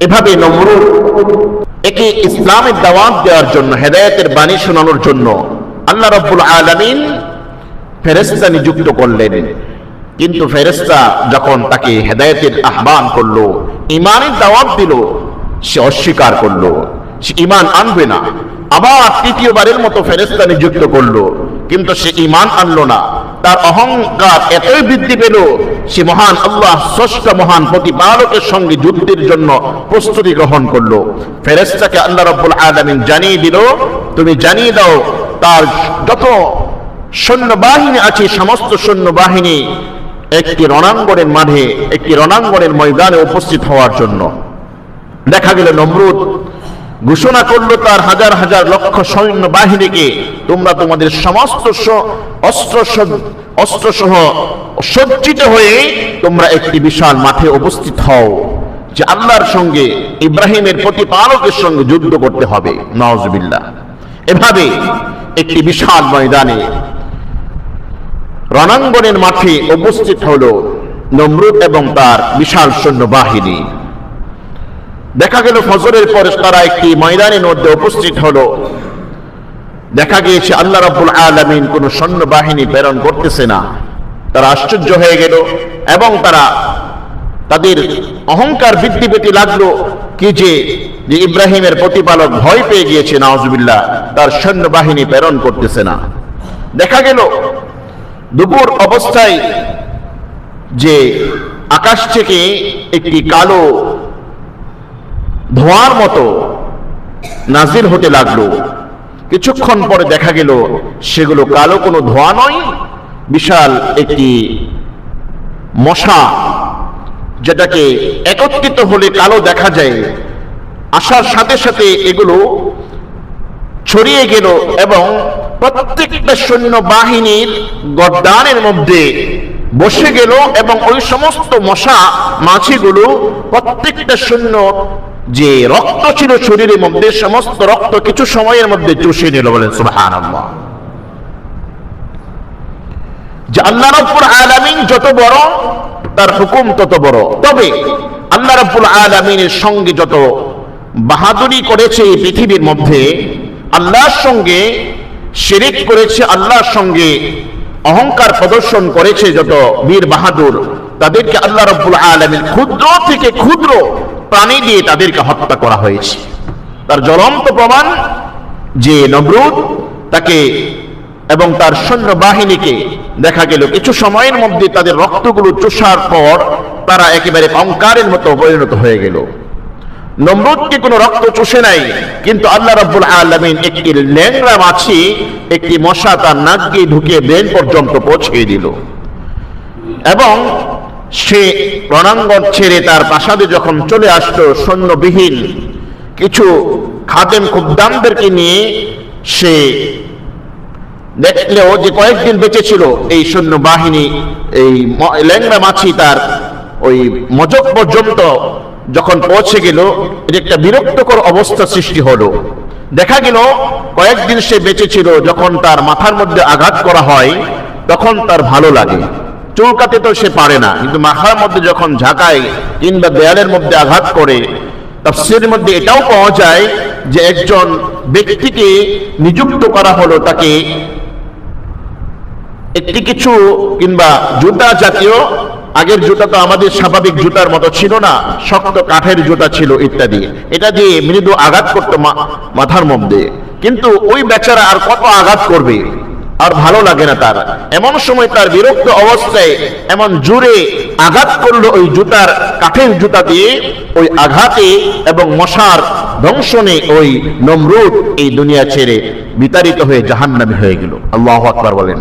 এভাবে নমরুদ একে ইসলামের দাওয়াত দেওয়ার জন্য, হেদায়েতের বাণী শোনানোর জন্য আল্লাহ রাব্বুল আলামিন ফেরেশতা নিযুক্ত করলেন। কিন্তু ফেরেশতা যখন তাকে হেদায়েতের আহ্বান করলো, ঈমানের দাওয়াত দিল, সে অস্বীকার করলো, সে ঈমান আনবে না। আবার তৃতীয়বারের মতো ফেরেশতা নিযুক্ত করলো, কিন্তু সে ঈমান আনলো না। তার অহংকার এতই বৃদ্ধি পেল, সে মহান আল্লাহ স্রষ্টা মহান প্রতিপালকের সঙ্গে যুদ্ধের জন্য প্রস্তুতি গ্রহণ করলো। ফেরেশতাকে আল্লাহ রাব্বুল আলামিন জানিয়ে দিল, তুমি জানিয়ে দাও তার যত সৈন্যবাহিনী আছে সমস্ত সৈন্যবাহিনী একটি রণাঙ্গনের মাঠে, একটি রণাঙ্গনের ময়দানে উপস্থিত হওয়ার জন্য। দেখা গেল নমরুদ ঘোষণা করলো তার হাজার হাজার লক্ষ সৈন্যবাহিনীকে, তোমরা তোমাদের সমস্ত অস্ত্রসহ সজ্জিত হয়ে তোমরা একটি বিশাল মাঠে উপস্থিত হও, যে আল্লাহর সঙ্গে ইব্রাহিমের প্রতিপালকের সঙ্গে যুদ্ধ করতে হবে। নাউজুবিল্লাহ। এভাবে একটি বিশাল ময়দানে রণাঙ্গনের মাঠে উপস্থিত হলো নমরুদ এবং তার বিশাল সৈন্যবাহিনী। দেখা গেল ফজরের পরে তারা একটি ময়দানের মধ্যে উপস্থিত হলো। দেখা গিয়েছে আল্লাহ রাব্বুল আলামিন কোন সৈন্যবাহিনী প্রেরণ করতেছে না। তারা আশ্চর্য হয়ে গেল এবং তাদের অহংকার বৃদ্ধি পেতে লাগলো, কি যে ইব্রাহিমের প্রতিপালক ভয় পেয়ে গিয়েছে, নাউজুবিল্লাহ, তার সৈন্যবাহিনী প্রেরণ করতেছে না। দেখা গেল দুপুর অবস্থায় যে আকাশ থেকে একটি কালো ধোঁয়ার মতো নাজিল হতে লাগলো। কিছুক্ষণ পরে দেখা গেল সেগুলো কালো কোনো ধোঁয়া নয়, বিশাল একটি মশা, যেটাকে একত্রিত হলে কালো দেখা যায়। আসার সাথে সাথে এগুলো ছড়িয়ে গেল এবং প্রত্যেকটা সৈন্যবাহিনীর গর্দানের মধ্যে বসে গেল এবং ওই সমস্ত মশা মাছিগুলো প্রত্যেকটা সৈন্য যে রক্ত ছিল শরীরের মধ্যে সমস্ত রক্ত কিছু সময়ের মধ্যে চুষে নিল। বলেন সুবহানাল্লাহ। যে আল্লাহ রাব্বুল আলামিন যত বড়, তার হুকুম তত বড়। তবে আল্লাহ রাব্বুল আলামিনের সঙ্গে যত বাহাদুরি করেছে এই পৃথিবীর মধ্যে, আল্লাহর সঙ্গে শিরিক করেছে, আল্লাহর সঙ্গে অহংকার প্রদর্শন করেছে যত বীর বাহাদুর, তাদেরকে আল্লাহ রাব্বুল আলামিন ক্ষুদ্র থেকে ক্ষুদ্র প্রাণী দিয়ে তাদেরকে হত্যা করা হয়েছে। তার জ্বলন্ত প্রমাণ যে নমরুদ তাকে এবং তার সৈন্যবাহিনীকে দেখা গেল কিছু সময়ের মধ্যে তাদের রক্তগুলো চুষার পর তারা একেবারে কঙ্কারের মতো পরিণত হয়ে গেল। নমরুদকে কোনো রক্ত চুষে নাই, কিন্তু আল্লাহ রাব্বুল আলামিন একটি ল্যাংড়া মাছি, একটি মশা তার নাক দিয়ে ঢুকে ব্রেন পর্যন্ত পৌঁছে দিল এবং সে রণাঙ্গন ছেড়ে তার প্রাসাদে যখন চলে আসলো সৈন্যবিহীন কিছু খাদেম খুদ্দামদেরকে নিয়ে, সে দেখলেও যে কয়েকদিন বেঁচে ছিল এই সৈন্যবাহিনী, এই ল্যাংড়া মাছি তার ওই মজক পর্যন্ত যখন পৌঁছে গেল, একটা বিরক্তকর অবস্থা সৃষ্টি হলো। দেখা গেল কয়েকদিন সে বেঁচে ছিল, যখন তার মাথার মধ্যে আঘাত করা হয় তখন তার ভালো লাগে, চুলকাতে তো সে পারে না, কিন্তু মাথার মধ্যে যখন ঝাঁকায় কিংবা দেয়ালের মধ্যে আঘাত করে, তাফসীরের মধ্যে এটাও পাওয়া যায় যে একজন ব্যক্তিকে নিযুক্ত করা হলো, তাকে একটি কিছু কিংবা জুতা জাতীয়, আগের জুতা তো আমাদের স্বাভাবিক জুতার মতো ছিল না, শক্ত কাঠের জুতা ছিল ইত্যাদি, এটা দিয়ে মৃদু আঘাত করতো মাথার মধ্যে। কিন্তু ওই বেচারা আর কত আঘাত করবে, আর ভালো লাগে না তার। এমন সময় তার বিরক্ত অবস্থায় এমন জোরে আঘাত করলো ওই জুতার, কাঠের জুতা দিয়ে, ওই আঘাতে এবং মশার দংশনে ওই নমরুদ এই দুনিয়া ছেড়ে বিতাড়িত হয়ে জাহান্নামী হয়ে গেল। আল্লাহু আকবার বলেন।